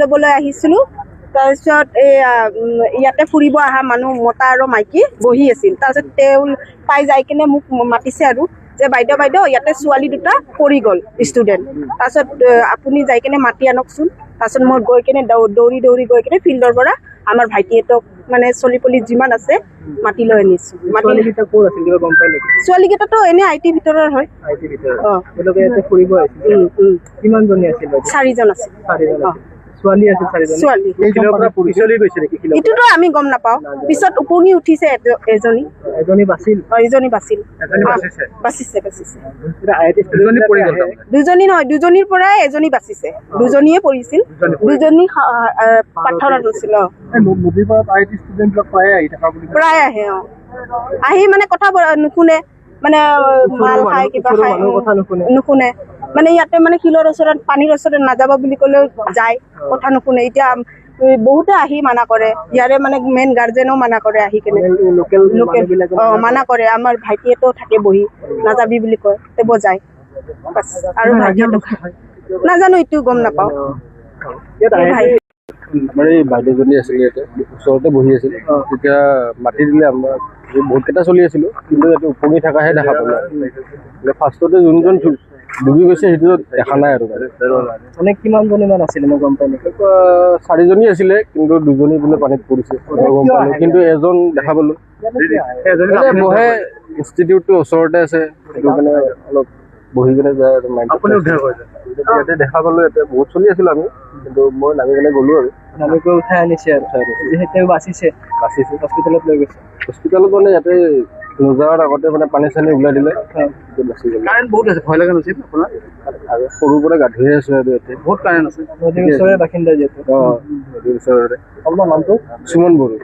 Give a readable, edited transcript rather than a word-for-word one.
ল'বলৈ আহিছিলোঁ। তাৰপিছত ইয়াতে ফুৰিব অহা মানুহ মতা আৰু মাইকী বহি আছিল। তাৰপিছত তেওঁ পাই যাই কিনে মোক মাতিছে আৰু যে বাইদেউ ইয়াতে ছোৱালী দুটা পৰি গ'ল ষ্টুডেণ্ট। তাৰপিছত আপুনি যাই কিনে মাতি আনকচোন। তাৰপিছত মই গৈ কিনে দৌৰি গৈ কিনে ফিল্ডৰ পৰা আমাৰ ভাইটিহঁতক মানে চলি পলি যিমান আছে মাতি লৈ আনিছোঁ। ছোৱালীকেইটাতো এনে IT ভিতৰৰ হয়। চাৰিজন আছিল। ছোৱালী এইটোতো আমি গম নাপাওঁ। পিছত উপঙি উঠিছে এজনী বাচিল। বাচিছে দুজনী নহয়, দুজনীৰ পৰাই এজনী বাচিছে। দুজনীয়ে পৰিছিল, দুজনী পাথৰত আছিল। প্ৰায় আহে আহি মানে কথা নুশুনে, মানে মাল খাই কিবা খাই নুশুনে। মানে ইয়াতে মানে শিলৰ ওচৰত পানীৰ ওচৰত নাযাব বুলি ক'লেও যায়, কথা নুশুনে। এতিয়া বহুতে আহি মানা কৰে, ইয়াৰে মানে মেইন গাৰ্জেনেও মানা কৰে আহি কেনে লোকেল মানা কৰে। আমাৰ ভাইটিয়েতো থাকে বহি, নাযাবি বুলি কয়, তেব যায় বাছ। আৰু ভাইটিয়েতো নাজানো, এইটো গম নাপাওঁ। আমাৰ এই বাইদেউজনী আছিলে ইয়াতে ওচৰতে বহি আছিল। তেতিয়া মাতি দিলে, আমাৰ বহুতকেইটা চলি আছিলোঁ, কিন্তু ইয়াতে উপঙি থকাহে দেখা পালোঁ। ফাৰ্ষ্টতে যোনজন ডুবি গৈছে সেইটো দেখা নাই আৰু মানে কিমানজনী মান আছিলে মই গম পাই নেকি? 4জনী আছিলে, কিন্তু 2জনী বোলে পানীত পৰিছে গম পালোঁ। কিন্তু এজন দেখা পালোঁ বহে, ইনষ্টিটিউটটো ওচৰতে আছে, সেইটো কাৰণে অলপ বহি কিনে যায় আৰু ইয়াতে দেখা পালোঁ। ইয়াতে বহুত চলি আছিলোঁ আমি, কিন্তু মই নামি কিনে গ'লোঁ আৰু নামি গৈ উঠাই আনিছে আৰু যিহেতু বাচিছে হস্পিটেলত লৈ গৈছে। হস্পিটেলত মানে ইয়াতে নোযোৱাৰ আগতে মানে পানী চানী ওলাই দিলে, বাচি গ'ল। বহুত আছে, ভয় লগা নাছিল আপোনাৰ? আৰু সৰুৰ পৰা গা ধুই আছোঁ আৰু ইয়াতে বহুত কাৰেণ্ট আছে। নদীৰ ওচৰৰে বাসিন্দা যিহেতু। নদীৰ ওচৰতে। আপোনাৰ নামটো? সুমন বড়ো।